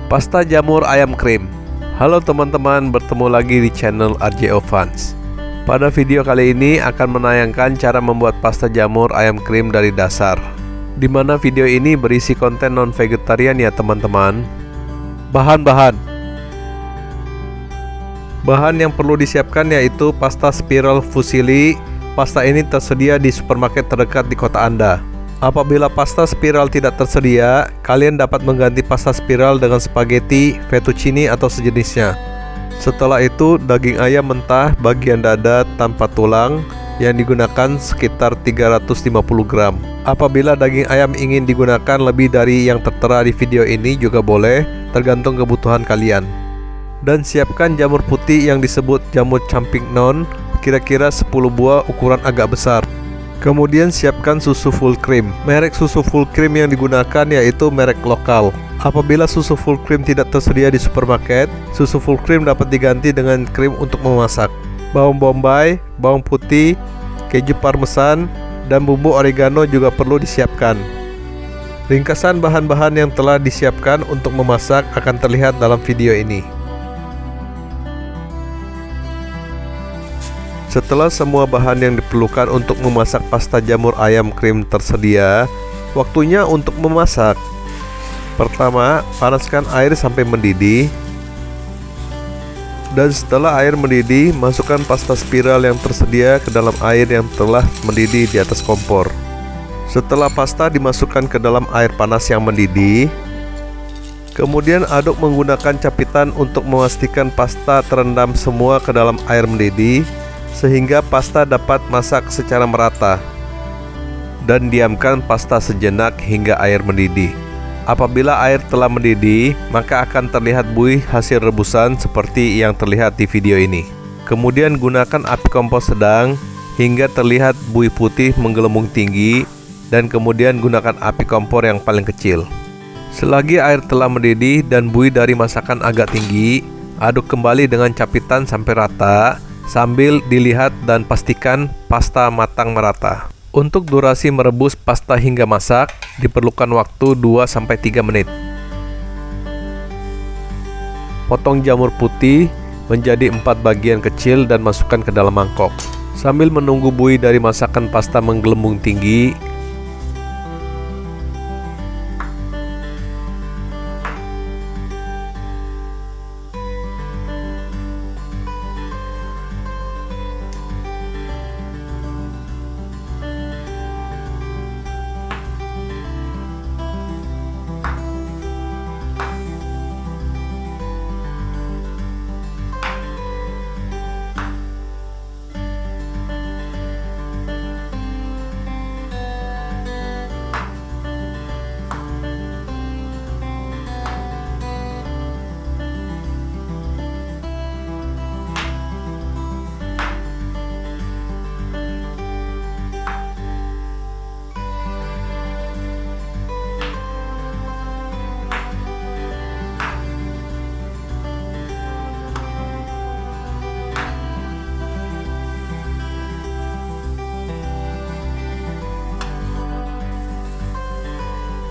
Pasta jamur ayam krim. Halo teman-teman, bertemu lagi di channel RJ Ovans. Pada video kali ini akan menayangkan cara membuat pasta jamur ayam krim dari dasar, di mana video ini berisi konten non-vegetarian ya teman-teman. Bahan yang perlu disiapkan yaitu pasta spiral fusilli. Pasta ini tersedia di supermarket terdekat di kota Anda. Apabila pasta spiral tidak tersedia, kalian dapat mengganti pasta spiral dengan spaghetti, fettuccine atau sejenisnya. Setelah itu, daging ayam mentah bagian dada tanpa tulang yang digunakan sekitar 350 gram. Apabila daging ayam ingin digunakan lebih dari yang tertera di video ini juga boleh, tergantung kebutuhan kalian. Dan siapkan jamur putih yang disebut jamur champignon, kira-kira 10 buah ukuran agak besar. Kemudian siapkan susu full cream. Merek susu full cream yang digunakan yaitu merek lokal. Apabila susu full cream tidak tersedia di supermarket, susu full cream dapat diganti dengan krim untuk memasak. Bawang bombay, bawang putih, keju parmesan, dan bumbu oregano juga perlu disiapkan. Ringkasan bahan-bahan yang telah disiapkan untuk memasak akan terlihat dalam video ini. Setelah semua bahan yang diperlukan untuk memasak pasta jamur ayam krim tersedia, waktunya untuk memasak. Pertama, panaskan air sampai mendidih. Dan setelah air mendidih, masukkan pasta spiral yang tersedia ke dalam air yang telah mendidih di atas kompor. Setelah pasta dimasukkan ke dalam air panas yang mendidih, kemudian aduk menggunakan capitan untuk memastikan pasta terendam semua ke dalam air mendidih, sehingga pasta dapat masak secara merata. Dan diamkan pasta sejenak hingga air mendidih. Apabila air telah mendidih, maka akan terlihat buih hasil rebusan seperti yang terlihat di video ini. Kemudian gunakan api kompor sedang hingga terlihat buih putih menggelembung tinggi, dan kemudian gunakan api kompor yang paling kecil. Selagi air telah mendidih dan buih dari masakan agak tinggi, aduk kembali dengan capitan sampai rata, sambil dilihat dan pastikan pasta matang merata. Untuk durasi merebus pasta hingga masak, diperlukan waktu 2-3 menit. Potong jamur putih menjadi 4 bagian kecil dan masukkan ke dalam mangkok. Sambil menunggu buih dari masakan pasta menggelembung tinggi,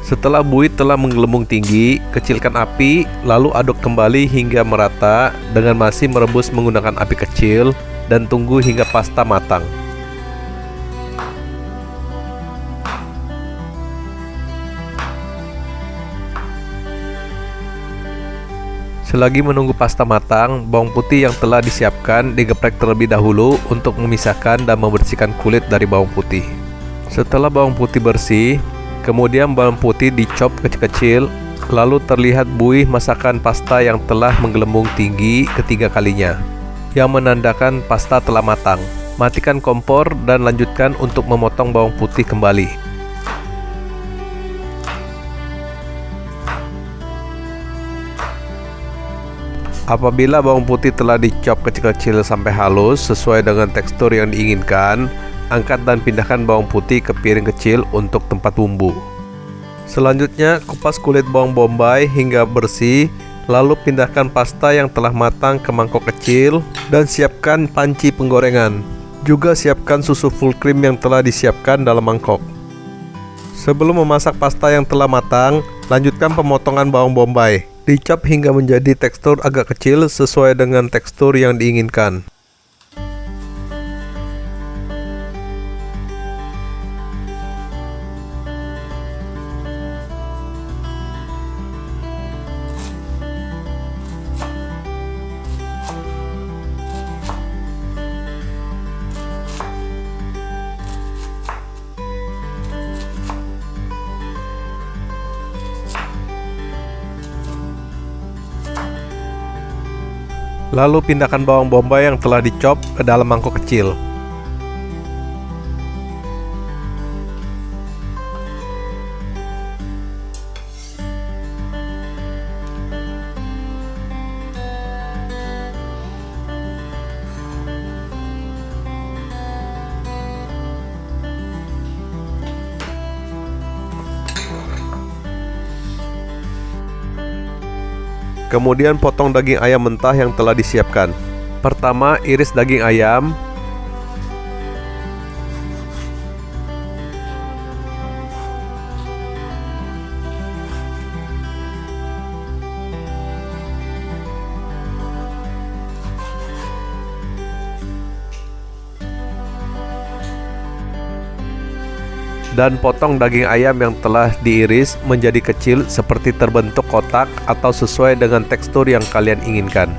setelah buih telah menggelembung tinggi, kecilkan api, lalu aduk kembali hingga merata dengan masih merebus menggunakan api kecil, dan tunggu hingga pasta matang. Selagi menunggu pasta matang, bawang putih yang telah disiapkan digeprek terlebih dahulu untuk memisahkan dan membersihkan kulit dari bawang putih. Setelah bawang putih bersih, kemudian bawang putih dicop kecil-kecil, lalu terlihat buih masakan pasta yang telah menggelembung tinggi ketiga kalinya, yang menandakan pasta telah matang. Matikan kompor dan lanjutkan untuk memotong bawang putih kembali. Apabila bawang putih telah dicop kecil-kecil sampai halus sesuai dengan tekstur yang diinginkan, angkat dan pindahkan bawang putih ke piring kecil untuk tempat bumbu. Selanjutnya, kupas kulit bawang bombay hingga bersih, lalu pindahkan pasta yang telah matang ke mangkok kecil dan siapkan panci penggorengan. Juga siapkan susu full cream yang telah disiapkan dalam mangkok. Sebelum memasak pasta yang telah matang, lanjutkan pemotongan bawang bombay. Dicop hingga menjadi tekstur agak kecil sesuai dengan tekstur yang diinginkan. Lalu pindahkan bawang bombay yang telah dicop ke dalam mangkok kecil. Kemudian potong daging ayam mentah yang telah disiapkan. Pertama, iris daging ayam. Dan potong daging ayam yang telah diiris menjadi kecil seperti terbentuk kotak atau sesuai dengan tekstur yang kalian inginkan.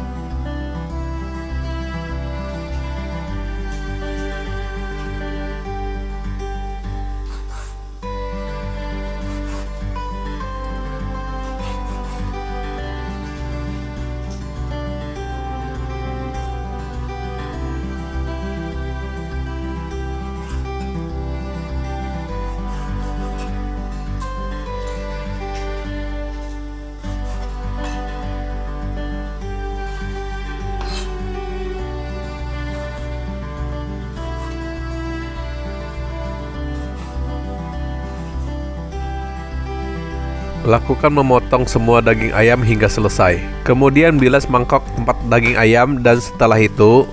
Lakukan memotong semua daging ayam hingga selesai. Kemudian bilas mangkok tempat daging ayam dan setelah itu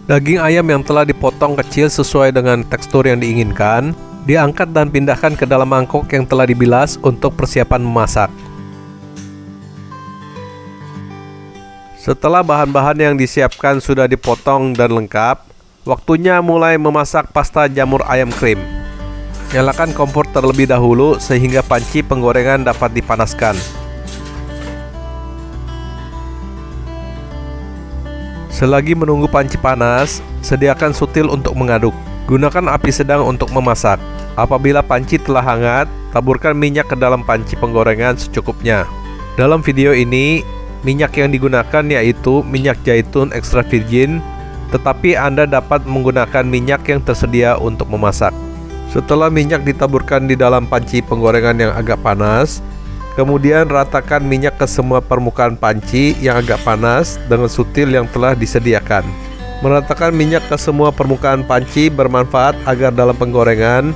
daging ayam yang telah dipotong kecil sesuai dengan tekstur yang diinginkan diangkat dan pindahkan ke dalam mangkok yang telah dibilas untuk persiapan memasak. Setelah bahan-bahan yang disiapkan sudah dipotong dan lengkap, waktunya mulai memasak pasta jamur ayam krim. Nyalakan kompor terlebih dahulu sehingga panci penggorengan dapat dipanaskan. Selagi menunggu panci panas, sediakan sutil untuk mengaduk. Gunakan api sedang untuk memasak. Apabila panci telah hangat, taburkan minyak ke dalam panci penggorengan secukupnya. Dalam video ini, minyak yang digunakan yaitu minyak zaitun extra virgin, tetapi Anda dapat menggunakan minyak yang tersedia untuk memasak. Setelah minyak ditaburkan di dalam panci penggorengan yang agak panas, kemudian ratakan minyak ke semua permukaan panci yang agak panas dengan sutil yang telah disediakan. Meratakan minyak ke semua permukaan panci bermanfaat agar dalam penggorengan,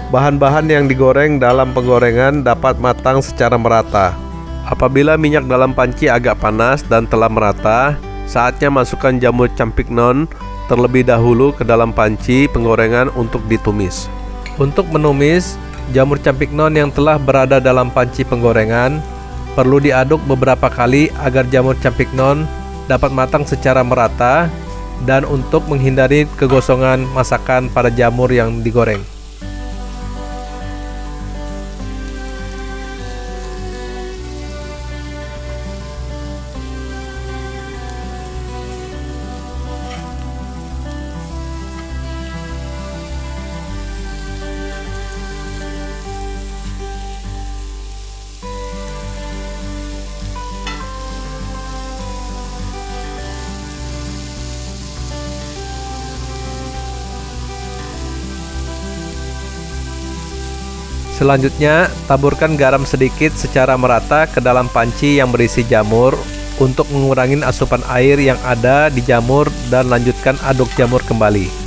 bahan-bahan yang digoreng dalam penggorengan dapat matang secara merata. Apabila minyak dalam panci agak panas dan telah merata, saatnya masukkan jamur campignon terlebih dahulu ke dalam panci penggorengan untuk ditumis. Untuk menumis, jamur campignon yang telah berada dalam panci penggorengan perlu diaduk beberapa kali agar jamur campignon dapat matang secara merata dan untuk menghindari kegosongan masakan pada jamur yang digoreng. Selanjutnya, taburkan garam sedikit secara merata ke dalam panci yang berisi jamur untuk mengurangi asupan air yang ada di jamur dan lanjutkan aduk jamur kembali.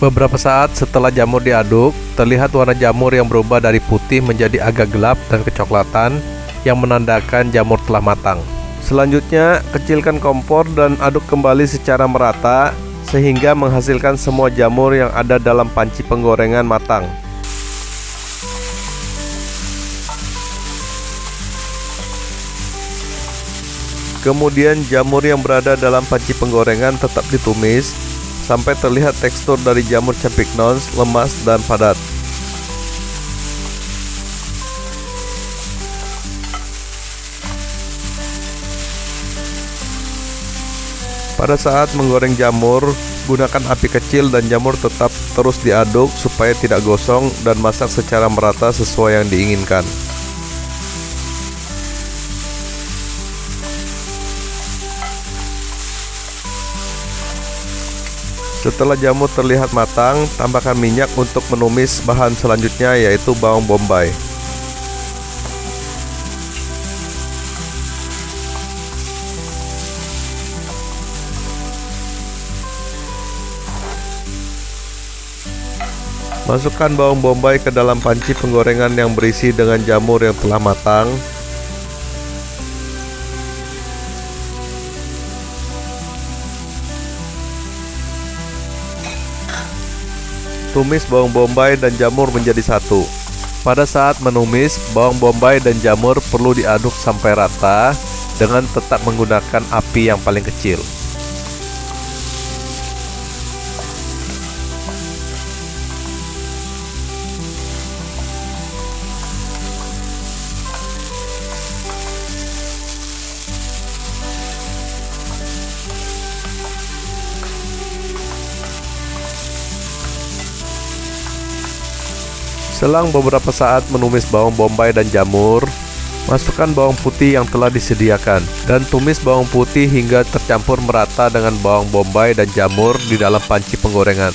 Beberapa saat setelah jamur diaduk, terlihat warna jamur yang berubah dari putih menjadi agak gelap dan kecoklatan, yang menandakan jamur telah matang. Selanjutnya, kecilkan kompor dan aduk kembali secara merata sehingga menghasilkan semua jamur yang ada dalam panci penggorengan matang. Kemudian jamur yang berada dalam panci penggorengan tetap ditumis sampai terlihat tekstur dari jamur Champignon lemas dan padat. Pada saat menggoreng jamur, gunakan api kecil dan jamur tetap terus diaduk supaya tidak gosong dan masak secara merata sesuai yang diinginkan. Setelah jamur terlihat matang, tambahkan minyak untuk menumis bahan selanjutnya, yaitu bawang bombay. Masukkan bawang bombay ke dalam panci penggorengan yang berisi dengan jamur yang telah matang. Tumis bawang bombay dan jamur menjadi satu. Pada saat menumis, bawang bombay dan jamur perlu diaduk sampai rata dengan tetap menggunakan api yang paling kecil. Selang beberapa saat menumis bawang bombay dan jamur, masukkan bawang putih yang telah disediakan dan tumis bawang putih hingga tercampur merata dengan bawang bombay dan jamur di dalam panci penggorengan.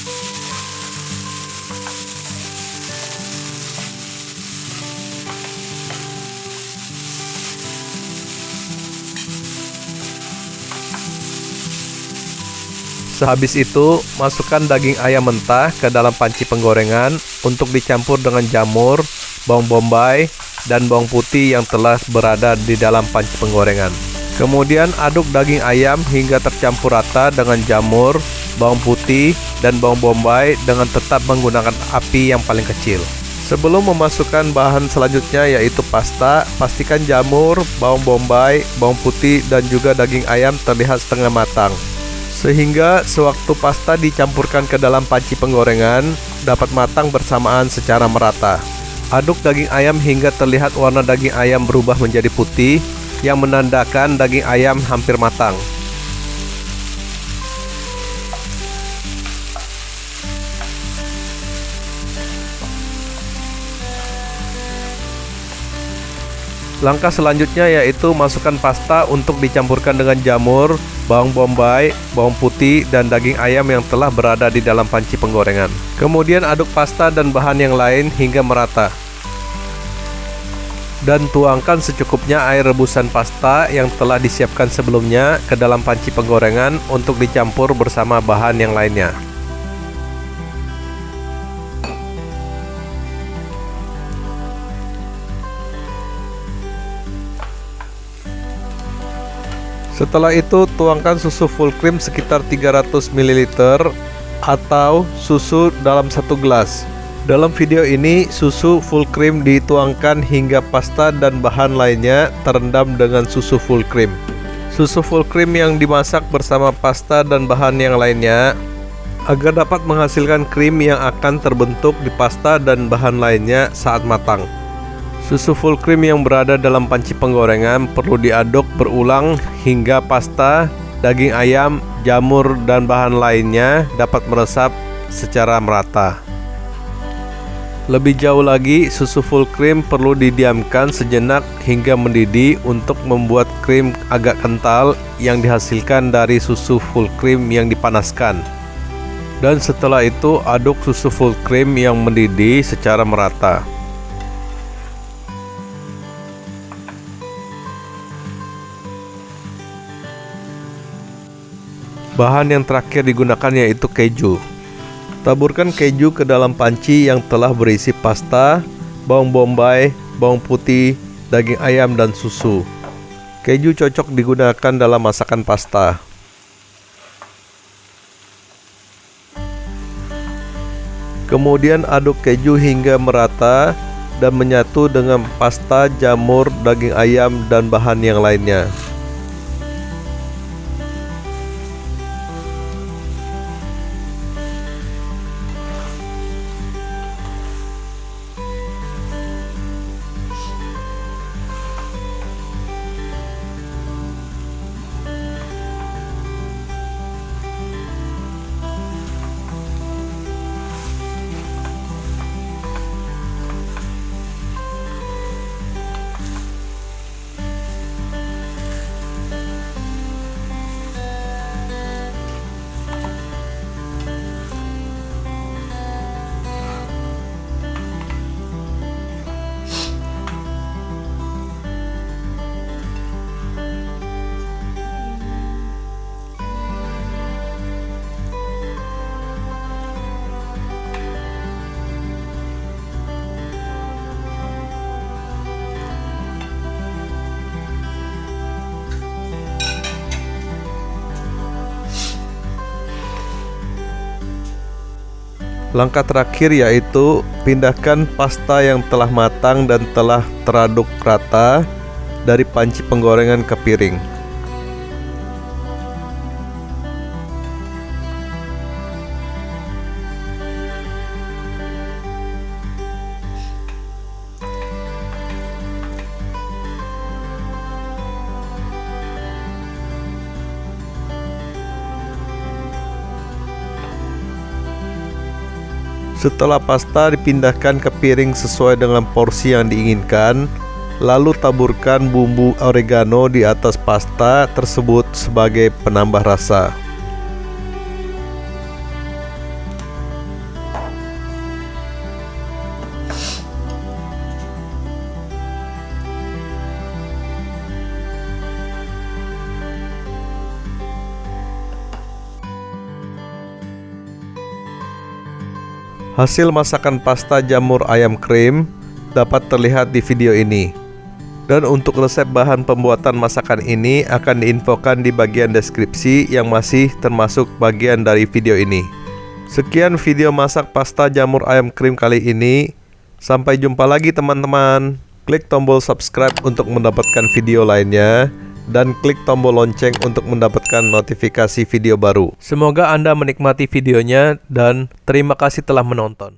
Sehabis itu, masukkan daging ayam mentah ke dalam panci penggorengan untuk dicampur dengan jamur, bawang bombay, dan bawang putih yang telah berada di dalam panci penggorengan. Kemudian aduk daging ayam hingga tercampur rata dengan jamur, bawang putih, dan bawang bombay dengan tetap menggunakan api yang paling kecil. Sebelum memasukkan bahan selanjutnya, yaitu pasta, pastikan jamur, bawang bombay, bawang putih, dan juga daging ayam terlihat setengah matang, sehingga sewaktu pasta dicampurkan ke dalam panci penggorengan dapat matang bersamaan secara merata. Aduk daging ayam hingga terlihat warna daging ayam berubah menjadi putih, yang menandakan daging ayam hampir matang. Langkah selanjutnya yaitu masukkan pasta untuk dicampurkan dengan jamur, bawang bombay, bawang putih, dan daging ayam yang telah berada di dalam panci penggorengan. Kemudian aduk pasta dan bahan yang lain hingga merata. Dan tuangkan secukupnya air rebusan pasta yang telah disiapkan sebelumnya ke dalam panci penggorengan untuk dicampur bersama bahan yang lainnya. Setelah itu, tuangkan susu full cream sekitar 300 ml atau susu dalam 1 gelas. Dalam video ini, susu full cream dituangkan hingga pasta dan bahan lainnya terendam dengan susu full cream. Susu full cream yang dimasak bersama pasta dan bahan yang lainnya agar dapat menghasilkan krim yang akan terbentuk di pasta dan bahan lainnya saat matang. Susu full cream yang berada dalam panci penggorengan perlu diaduk berulang hingga pasta, daging ayam, jamur, dan bahan lainnya dapat meresap secara merata. Lebih jauh lagi, susu full cream perlu didiamkan sejenak hingga mendidih untuk membuat krim agak kental yang dihasilkan dari susu full cream yang dipanaskan. Dan setelah itu, aduk susu full cream yang mendidih secara merata. Bahan yang terakhir digunakan yaitu keju. Taburkan keju ke dalam panci yang telah berisi pasta, bawang bombay, bawang putih, daging ayam, dan susu. Keju cocok digunakan dalam masakan pasta. Kemudian aduk keju hingga merata dan menyatu dengan pasta, jamur, daging ayam, dan bahan yang lainnya. Langkah terakhir yaitu pindahkan pasta yang telah matang dan telah teraduk rata dari panci penggorengan ke piring. Setelah pasta dipindahkan ke piring sesuai dengan porsi yang diinginkan, lalu taburkan bumbu oregano di atas pasta tersebut sebagai penambah rasa. Hasil masakan pasta jamur ayam krim dapat terlihat di video ini. Dan untuk resep bahan pembuatan masakan ini akan diinfokan di bagian deskripsi yang masih termasuk bagian dari video ini. Sekian video masak pasta jamur ayam krim kali ini. Sampai jumpa lagi teman-teman. Klik tombol subscribe untuk mendapatkan video lainnya. Dan klik tombol lonceng untuk mendapatkan notifikasi video baru. Semoga Anda menikmati videonya dan terima kasih telah menonton.